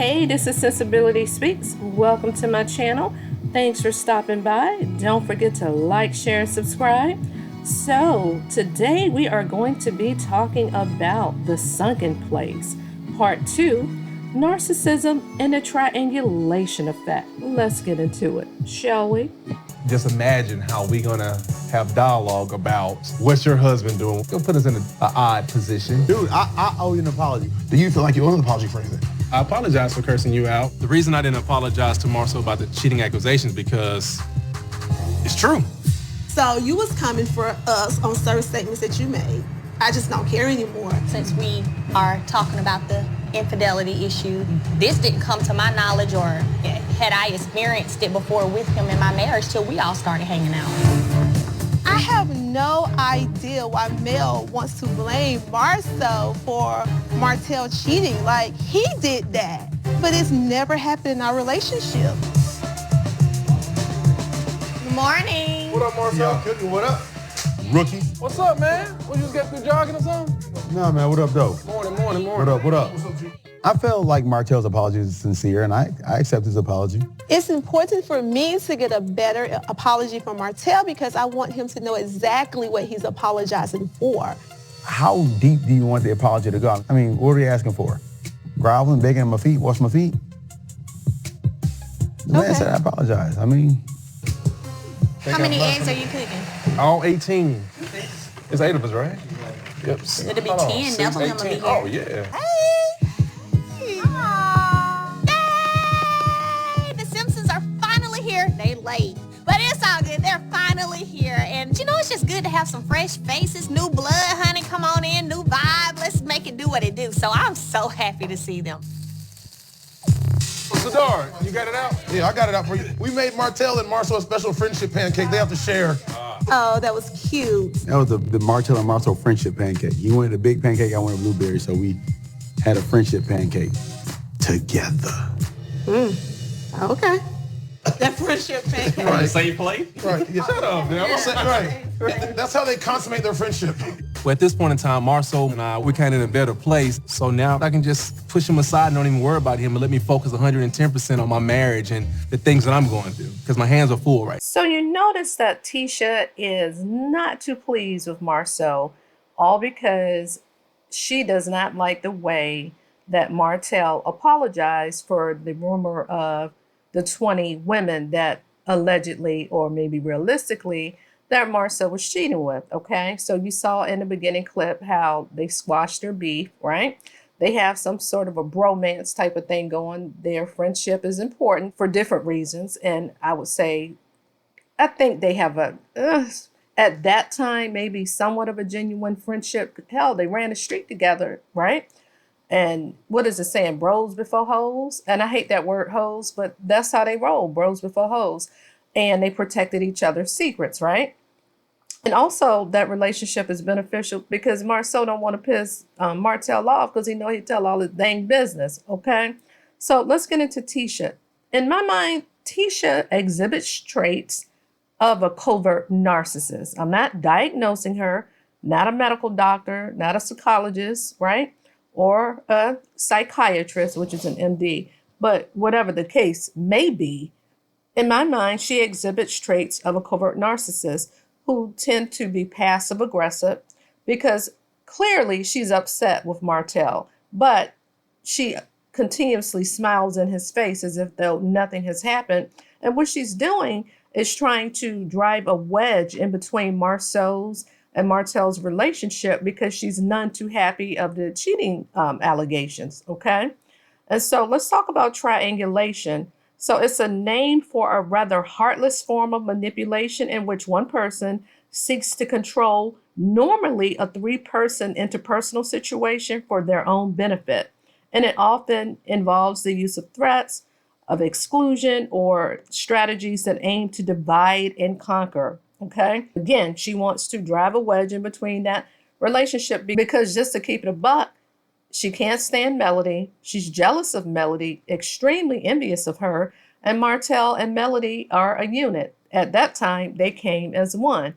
Hey, this is Sensibility Speaks. Welcome to my channel. Thanks for stopping by. Don't forget to like, share, and subscribe. So today we are going to be talking about The Sunken Place, Part 2, Narcissism and the Triangulation Effect. Let's get into it, shall we? Just imagine how we're gonna have dialogue about what's your husband doing. It'll put us in an odd position. Dude, I owe you an apology. Do you feel like you owe an apology for anything? I apologize for cursing you out. The reason I didn't apologize to Marcel about the cheating accusations because it's true. So you was coming for us on certain statements that you made. I just don't care anymore. Since we are talking about the infidelity issue, this didn't come to my knowledge or had I experienced it before with him in my marriage till we all started hanging out. I have no idea why Mel wants to blame Marcel for Martell cheating. Like, he did that. But it's never happened in our relationship. Good morning. What up, Marcel? Yo, Cookie, what up? Rookie? What's up, man? What, you just got through jogging or something? Nah, man, what up, though? Morning. What up? I felt like Martell's apology is sincere, and I accept his apology. It's important for me to get a better apology from Martell because I want him to know exactly what he's apologizing for. How deep do you want the apology to go? I mean, what are you asking for? Groveling, begging my feet, wash my feet? The man said I apologize. I mean... How many eggs are you cooking? All 18. It's 8 of us, right? Yep. It'll be 10. Neville will be here. Oh, yeah. Hey, the Simpsons are finally here. They late, but it's all good. They're finally here. And you know, it's just good to have some fresh faces, new blood, honey. Come on in, new vibe. Let's make it do what it do. So I'm so happy to see them. Sadar, you got it out? Yeah, I got it out for you. We made Martell and Marcel a special friendship pancake. They have to share. Oh, that was cute. That was the Martell and Marcel friendship pancake. He wanted a big pancake, I wanted a blueberry, so we had a friendship pancake together. Okay. That friendship pancake. Right. Same plate? Right. Yeah. Shut up, man. Right. That's how they consummate their friendship. Well, at this point in time, Marcel and I, we're kind of in a better place. So now I can just push him aside and don't even worry about him and let me focus 110% on my marriage and the things that I'm going through because my hands are full right. So you notice that Tisha is not too pleased with Marcel, all because she does not like the way that Martell apologized for the rumor of the 20 women that allegedly, or maybe realistically, that Marcel was cheating with, okay? So you saw in the beginning clip how they squashed their beef, right? They have some sort of a bromance type of thing going. Their friendship is important for different reasons. And I would say, I think they have at that time, maybe somewhat of a genuine friendship. Hell, they ran the street together, right? And what is it saying? Bros before hoes? And I hate that word hoes, but that's how they roll, bros before hoes. And they protected each other's secrets, right? And also that relationship is beneficial because Marcel don't want to piss Martell off because he know he'd tell all his dang business, okay? So let's get into Tisha. In my mind, Tisha exhibits traits of a covert narcissist. I'm not diagnosing her, not a medical doctor, not a psychologist, right? Or a psychiatrist, which is an MD. But whatever the case may be, in my mind, she exhibits traits of a covert narcissist who tend to be passive aggressive because clearly she's upset with Martell, but she continuously smiles in his face as if though nothing has happened. And what she's doing is trying to drive a wedge in between Marcel's and Martell's relationship because she's none too happy of the cheating allegations, okay? And so let's talk about triangulation. So it's a name for a rather heartless form of manipulation in which one person seeks to control normally a 3-person interpersonal situation for their own benefit. And it often involves the use of threats, of exclusion, or strategies that aim to divide and conquer. Okay. Again, she wants to drive a wedge in between that relationship because just to keep it a buck, she can't stand Melody. She's jealous of Melody, extremely envious of her. And Martell and Melody are a unit. At that time, they came as one.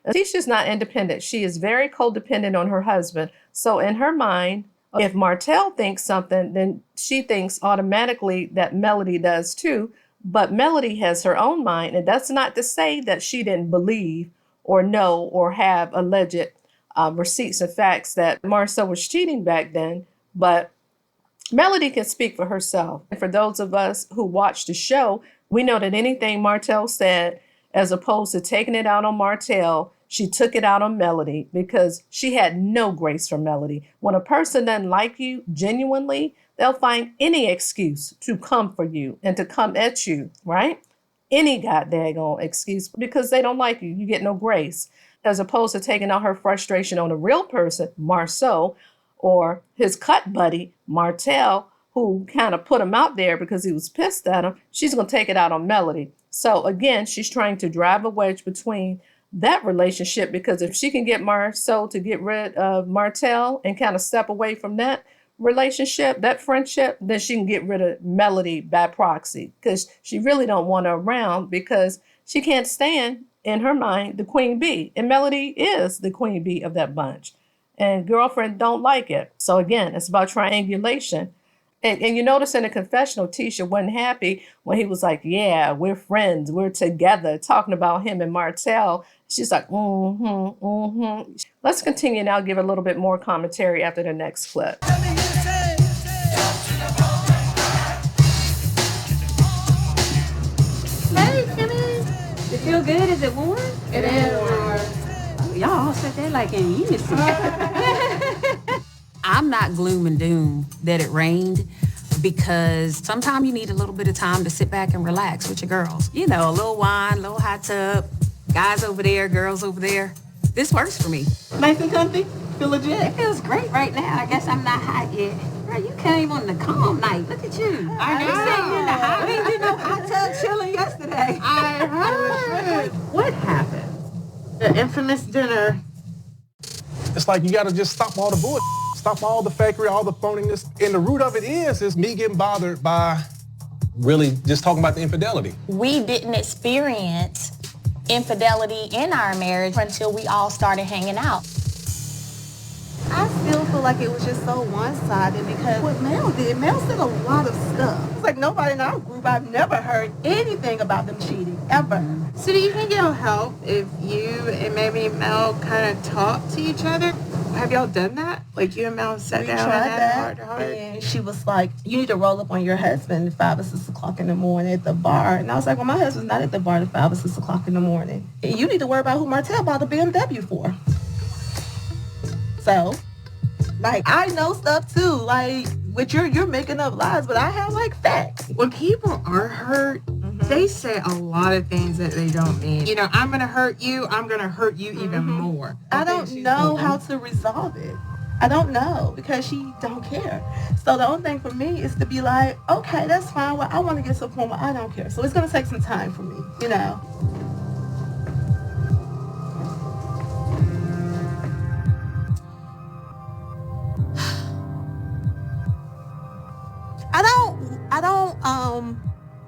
Tisha's not independent. She is very codependent on her husband. So in her mind, If Martell thinks something, then she thinks automatically that Melody does too. But Melody has her own mind, and that's not to say that she didn't believe or know or have alleged receipts and facts that Marcel was cheating back then. But Melody can speak for herself. And for those of us who watch the show, we know that anything Martell said, as opposed to taking it out on Martell, she took it out on Melody because she had no grace for Melody. When a person doesn't like you genuinely, they'll find any excuse to come for you and to come at you, right? Any goddamn excuse because they don't like you. You get no grace. As opposed to taking out her frustration on a real person, Marceau, or his cut buddy, Martell, who kind of put him out there because he was pissed at him, she's going to take it out on Melody. So again, she's trying to drive a wedge between that relationship because if she can get Marceau to get rid of Martell and kind of step away from that relationship, that friendship, then she can get rid of Melody by proxy because she really don't want her around because she can't stand, in her mind, the queen bee. And Melody is the queen bee of that bunch. And girlfriend don't like it. So again, it's about triangulation. And you notice in the confessional, Tisha wasn't happy when he was like, yeah, we're friends, we're together, talking about him and Martell. She's like, Let's continue now, give a little bit more commentary after the next clip. Hey, Timmy. It feel good? Is it warm? It is warm. Oh, y'all all said that like in unison. I'm not gloom and doom that it rained because sometimes you need a little bit of time to sit back and relax with your girls. You know, a little wine, a little hot tub, guys over there, girls over there. This works for me. Nice and comfy? Feel legit? It feels great right now. I guess I'm not hot yet. Girl, you came on the calm night. Look at you. I know. You sitting in the hot. We did no hot tub chilling yesterday. I heard. What happened? The infamous dinner. It's like you got to just stop all the bullshit. Stop all the fakery, all the phoniness. And the root of it is me getting bothered by really just talking about the infidelity. We didn't experience infidelity in our marriage until we all started hanging out. I still feel like it was just so one-sided because what Mel did, Mel said a lot of stuff. It's like nobody in our group, I've never heard anything about them cheating, ever. So do you think it'll help if you and maybe Mel kind of talk to each other? Have y'all done that? Like you and Mel sat down and had heart to heart? And she was like, you need to roll up on your husband at 5 or 6 o'clock in the morning at the bar. And I was like, well, my husband's not at the bar at 5 or 6 o'clock in the morning. And you need to worry about who Martell bought the BMW for. So, like, I know stuff too. Like, with you're making up lies, but I have like facts. When people are hurt, they say a lot of things that they don't mean. You know, I'm going to hurt you. I'm going to hurt you even more. I don't know how to resolve it. I don't know because she don't care. So the only thing for me is to be like, okay, that's fine. Well, I want to get to a point where I don't care. So it's going to take some time for me, you know. I don't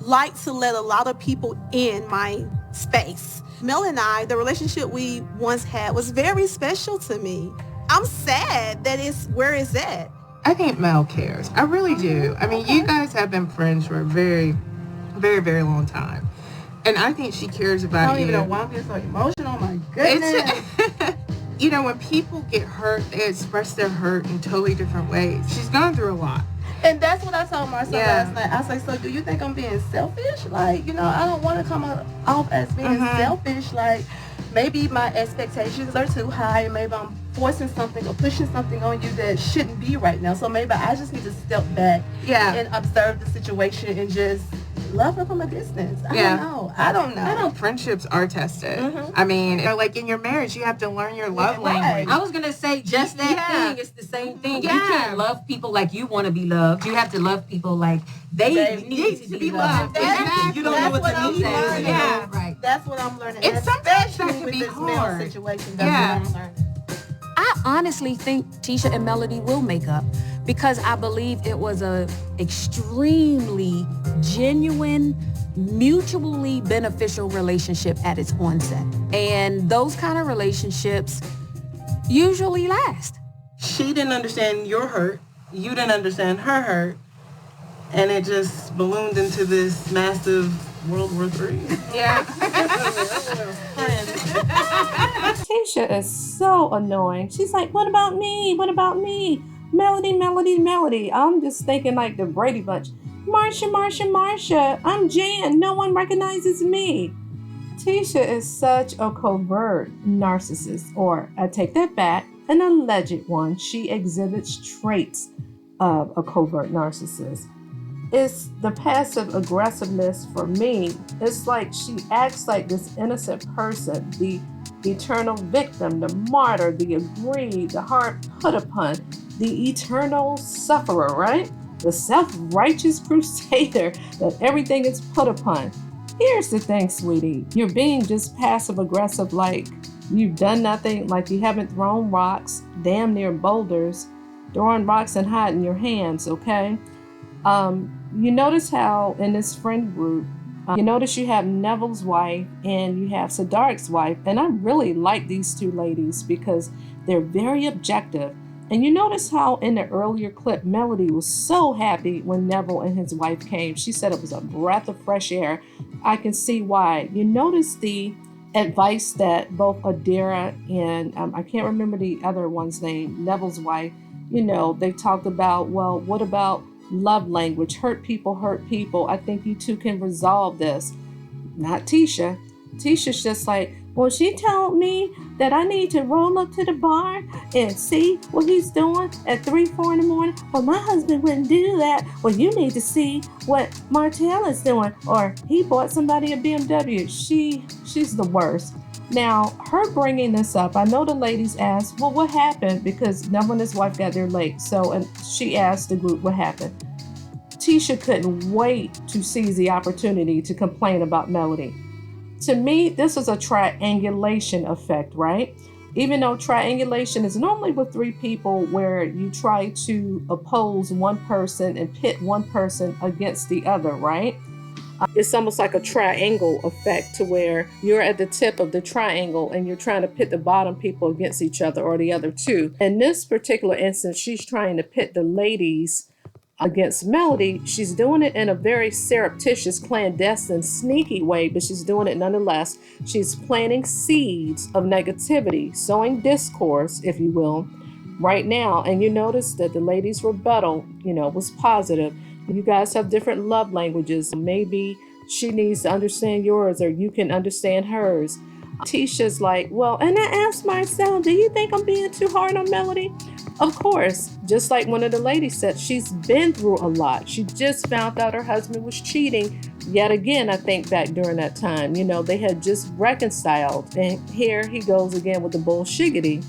like to let a lot of people in my space. Mel and I, the relationship we once had was very special to me. I'm sad that it's where it's at. I think Mel cares. I really do. I mean, you guys have been friends for a very, very, very long time. And I think she cares about you. I don't even know why I'm getting so emotional. My goodness. You know, when people get hurt, they express their hurt in totally different ways. She's gone through a lot. And that's what I told Marcel last night. I was like, so do you think I'm being selfish? Like, you know, I don't want to come off as being selfish. Like, maybe my expectations are too high and maybe I'm forcing something or pushing something on you that shouldn't be right now. So maybe I just need to step back and observe the situation and just love her from a distance. I don't know. I know friendships are tested. I mean, like in your marriage, you have to learn your love language. I was going to say just that thing. It's the same thing. You can't love people like you want to be loved. You have to love people like they need to be loved. Exactly. You don't know what to need. Right. That's what I'm learning. It's sometimes that especially can with be this hard. male situation. That's what I'm learning. I honestly think Tisha and Melody will make up because I believe it was a extremely genuine, mutually beneficial relationship at its onset. And those kind of relationships usually last. She didn't understand your hurt. you didn't understand her hurt, and it just ballooned into this massive World War III. Yeah. Tisha is so annoying. She's like, what about me? What about me? Melody, Melody, Melody. I'm just thinking like the Brady Bunch. Marsha, Marsha, Marsha. I'm Jan. No one recognizes me. Tisha is such a covert narcissist, or I take that back, an alleged one. She exhibits traits of a covert narcissist. It's the passive aggressiveness for me. It's like she acts like this innocent person, the eternal victim, the martyr, the aggrieved, the hard put upon, the eternal sufferer, right? The self-righteous crusader that everything is put upon. Here's the thing, sweetie. You're being just passive aggressive, like you've done nothing, like you haven't thrown rocks, damn near boulders, throwing rocks and hiding your hands, okay? You notice how in this friend group, you notice you have Neville's wife and you have Sadarik's wife. And I really like these two ladies because they're very objective. And you notice how in the earlier clip, Melody was so happy when Neville and his wife came. She said it was a breath of fresh air. I can see why. You notice the advice that both Adira and I can't remember the other one's name, Neville's wife, they talked about, well, what about love language? Hurt people. I think you two can resolve this. Not Tisha. Tisha's just like, well, she told me that I need to roll up to the bar and see what he's doing at 3, 4 in the morning. Well, my husband wouldn't do that. Well, you need to see what Martell is doing. Or he bought somebody a BMW. She's the worst. Now, her bringing this up, I know the ladies asked, well, what happened? Because Neville and his wife got there late. And she asked the group what happened. Tisha couldn't wait to seize the opportunity to complain about Melody. To me, this is a triangulation effect, right? Even though triangulation is normally with 3 people where you try to oppose one person and pit one person against the other, right? It's almost like a triangle effect to where you're at the tip of the triangle and you're trying to pit the bottom people against each other or the other two. In this particular instance, she's trying to pit the ladies against Melody. She's doing it in a very surreptitious, clandestine, sneaky way, but she's doing it nonetheless. She's planting seeds of negativity, sowing discourse, if you will, right now. And you notice that the ladies' rebuttal, was positive. You guys have different love languages. Maybe she needs to understand yours or you can understand hers. Tisha's like, well, and I asked Marcel, do you think I'm being too hard on Melody? Of course, just like one of the ladies said, she's been through a lot. She just found out her husband was cheating yet again, I think, back during that time. They had just reconciled. And here he goes again with the bullshiggity.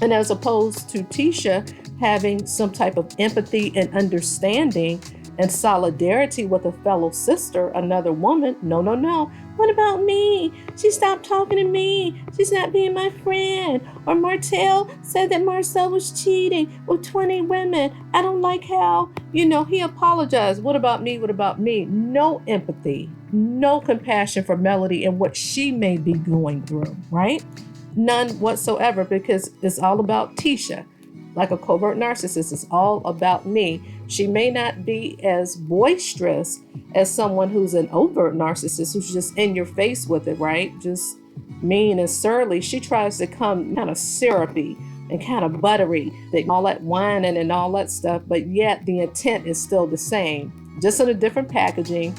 And as opposed to Tisha having some type of empathy and understanding and solidarity with a fellow sister, another woman, no. What about me? She stopped talking to me. She's not being my friend. Or Martell said that Marcel was cheating with 20 women. I don't like how, he apologized. What about me? What about me? No empathy, no compassion for Melody and what she may be going through, right? None whatsoever, because it's all about Tisha. Like a covert narcissist, it's all about me. She may not be as boisterous as someone who's an overt narcissist, who's just in your face with it, right? Just mean and surly. She tries to come kind of syrupy and kind of buttery, all that whining and all that stuff, but yet the intent is still the same, just in a different packaging,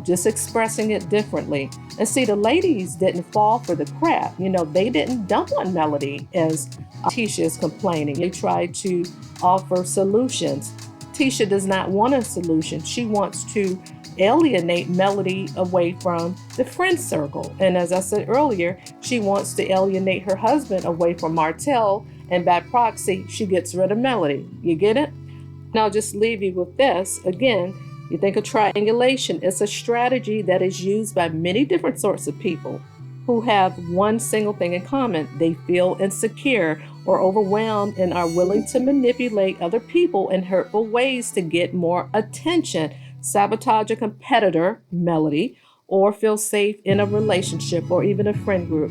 just expressing it differently. And see, the ladies didn't fall for the crap. They didn't dump on Melody as Tisha is complaining. They tried to offer solutions. Tisha does not want a solution. She wants to alienate Melody away from the friend circle. And as I said earlier, she wants to alienate her husband away from Martell, and by proxy, she gets rid of Melody. You get it? Now I'll just leave you with this. Again, you think of triangulation. It's a strategy that is used by many different sorts of people who have one single thing in common. They feel insecure or overwhelmed and are willing to manipulate other people in hurtful ways to get more attention, sabotage a competitor, Melody, or feel safe in a relationship or even a friend group.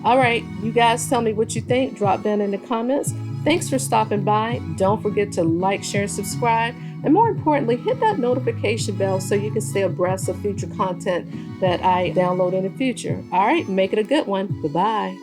All right, you guys tell me what you think. Drop down in the comments. Thanks for stopping by. Don't forget to like, share, and subscribe. And more importantly, hit that notification bell so you can stay abreast of future content that I download in the future. All right, make it a good one. Goodbye.